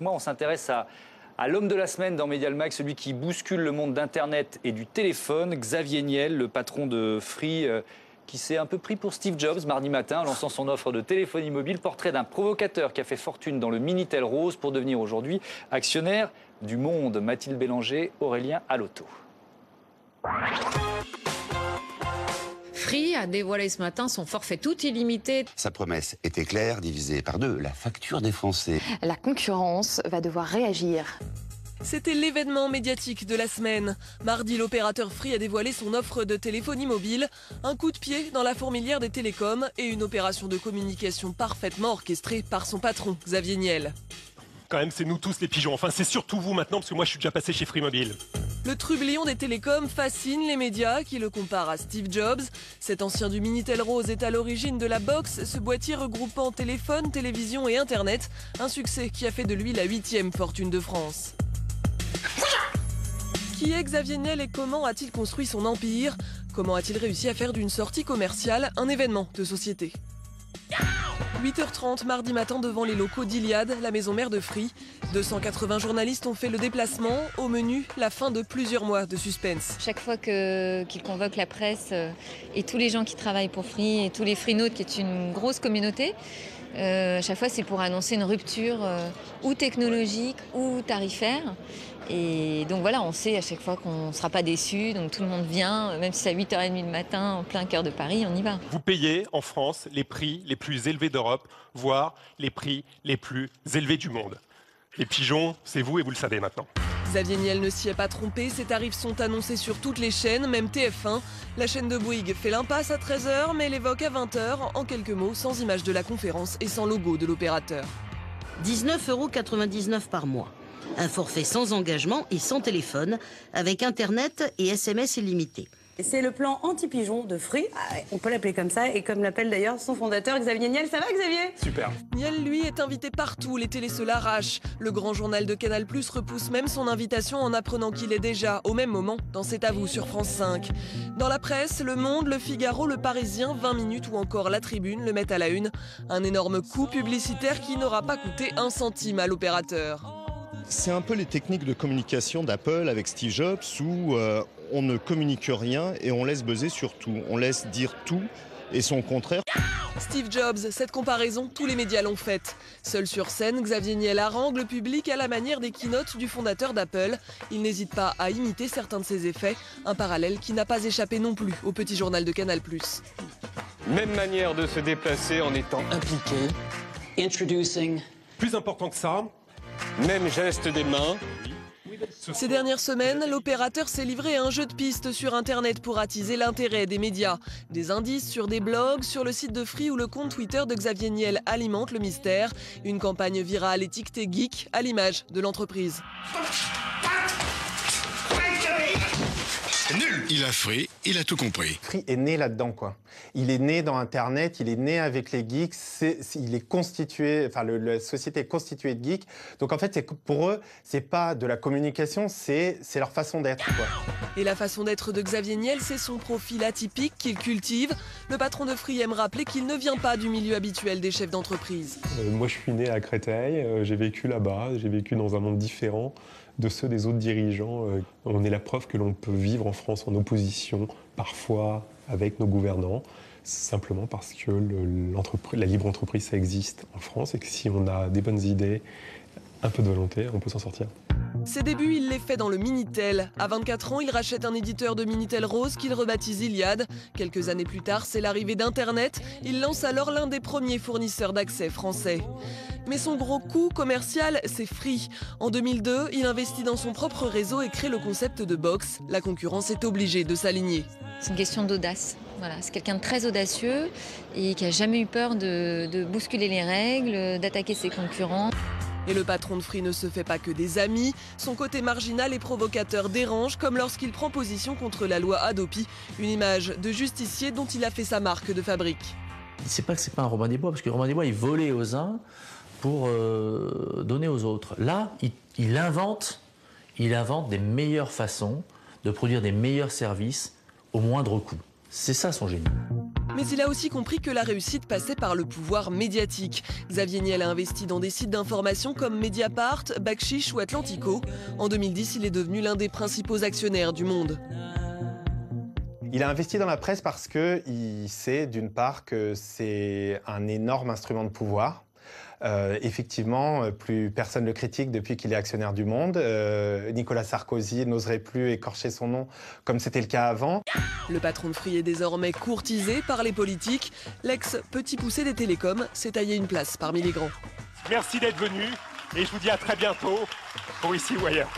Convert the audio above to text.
Moi, on s'intéresse à l'homme de la semaine dans Medial Mag, celui qui bouscule le monde d'Internet et du téléphone, Xavier Niel, le patron de Free, qui s'est un peu pris pour Steve Jobs mardi matin en lançant son offre de téléphonie mobile, portrait d'un provocateur qui a fait fortune dans le Minitel Rose pour devenir aujourd'hui actionnaire du Monde. Mathilde Bélanger, Aurélien Alotto. Free a dévoilé ce matin son forfait tout illimité. Sa promesse était claire, divisée par deux, la facture des Français. La concurrence va devoir réagir. C'était l'événement médiatique de la semaine. Mardi, l'opérateur Free a dévoilé son offre de téléphonie mobile, un coup de pied dans la fourmilière des télécoms et une opération de communication parfaitement orchestrée par son patron, Xavier Niel. Quand même, c'est nous tous les pigeons. Enfin, c'est surtout vous maintenant, parce que moi, je suis déjà passé chez Free Mobile. Le trublion des télécoms fascine les médias qui le comparent à Steve Jobs. Cet ancien du Minitel Rose est à l'origine de la box, ce boîtier regroupant téléphone, télévision et Internet. Un succès qui a fait de lui la 8e fortune de France. Qui est Xavier Niel et comment a-t-il construit son empire? Comment a-t-il réussi à faire d'une sortie commerciale un événement de société? 8h30 mardi matin devant les locaux d'Iliad, la maison mère de Free. 280 journalistes ont fait le déplacement. Au menu, la fin de plusieurs mois de suspense. Chaque fois qu'il convoque la presse et tous les gens qui travaillent pour Free et tous les Freenotes, qui est une grosse communauté, chaque fois c'est pour annoncer une rupture ou technologique ou tarifaire. Et donc voilà, on sait à chaque fois qu'on ne sera pas déçus, donc tout le monde vient, même si c'est à 8h30 du matin, en plein cœur de Paris, on y va. Vous payez en France les prix les plus élevés d'Europe, voire les prix les plus élevés du monde. Les pigeons, c'est vous et vous le savez maintenant. Xavier Niel ne s'y est pas trompé, ses tarifs sont annoncés sur toutes les chaînes, même TF1. La chaîne de Bouygues fait l'impasse à 13h, mais l'évoque à 20h, en quelques mots, sans image de la conférence et sans logo de l'opérateur. 19,99 € par mois. Un forfait sans engagement et sans téléphone, avec Internet et SMS illimités. C'est le plan anti-pigeon de Free, on peut l'appeler comme ça, et comme l'appelle d'ailleurs son fondateur Xavier Niel. Ça va Xavier? Super. Niel, lui, est invité partout, les télés se l'arrachent. Le grand journal de Canal+ repousse même son invitation en apprenant qu'il est déjà, au même moment, dans C'est à vous sur France 5. Dans la presse, Le Monde, Le Figaro, Le Parisien, 20 minutes ou encore La Tribune le mettent à la une. Un énorme coup publicitaire qui n'aura pas coûté un centime à l'opérateur. C'est un peu les techniques de communication d'Apple avec Steve Jobs où on ne communique rien et on laisse buzzer sur tout. On laisse dire tout et son contraire. Steve Jobs, cette comparaison, tous les médias l'ont faite. Seul sur scène, Xavier Niel harangue le public à la manière des keynotes du fondateur d'Apple. Il n'hésite pas à imiter certains de ses effets, un parallèle qui n'a pas échappé non plus au petit journal de Canal+. Même manière de se déplacer en étant impliqué. Introducing. Plus important que ça, même geste des mains. Ces dernières semaines, l'opérateur s'est livré à un jeu de pistes sur Internet pour attiser l'intérêt des médias. Des indices sur des blogs, sur le site de Free ou le compte Twitter de Xavier Niel alimente le mystère. Une campagne virale étiquetée geek à l'image de l'entreprise. Nul. Il a Free, il a tout compris. Free est né là-dedans, quoi. Il est né dans Internet, il est né avec les geeks, il est constitué, enfin la société est constituée de geeks. Donc en fait, pour eux, c'est pas de la communication, c'est leur façon d'être, quoi. Et la façon d'être de Xavier Niel, c'est son profil atypique qu'il cultive. Le patron de Free aime rappeler qu'il ne vient pas du milieu habituel des chefs d'entreprise. Moi, je suis né à Créteil, j'ai vécu là-bas, j'ai vécu dans un monde différent de ceux des autres dirigeants. On est la preuve que l'on peut vivre en France en opposition, parfois avec nos gouvernants, simplement parce que la libre entreprise, ça existe en France et que si on a des bonnes idées, un peu de volonté, on peut s'en sortir. Ses débuts, il les fait dans le Minitel. À 24 ans, il rachète un éditeur de Minitel Rose qu'il rebaptise Iliad. Quelques années plus tard, c'est l'arrivée d'Internet. Il lance alors l'un des premiers fournisseurs d'accès français. Mais son gros coup commercial, c'est Free. En 2002, il investit dans son propre réseau et crée le concept de box. La concurrence est obligée de s'aligner. C'est une question d'audace. Voilà, c'est quelqu'un de très audacieux et qui n'a jamais eu peur de bousculer les règles, d'attaquer ses concurrents. Et le patron de Free ne se fait pas que des amis. Son côté marginal et provocateur dérange, comme lorsqu'il prend position contre la loi Hadopi, une image de justicier dont il a fait sa marque de fabrique. C'est pas que c'est pas un Robin des Bois, parce que Robin des Bois, il volait aux uns pour donner aux autres. Là, il invente des meilleures façons de produire des meilleurs services au moindre coût. C'est ça son génie. Mais il a aussi compris que la réussite passait par le pouvoir médiatique. Xavier Niel a investi dans des sites d'information comme Mediapart, Bakchiche ou Atlantico. En 2010, il est devenu l'un des principaux actionnaires du Monde. Il a investi dans la presse parce qu'il sait d'une part que c'est un énorme instrument de pouvoir. Effectivement, plus personne ne le critique depuis qu'il est actionnaire du Monde. Nicolas Sarkozy n'oserait plus écorcher son nom comme c'était le cas avant. Le patron de Free est désormais courtisé par les politiques. L'ex-petit poussé des télécoms s'est taillé une place parmi les grands. Merci d'être venu et je vous dis à très bientôt pour Ici ou Ailleurs.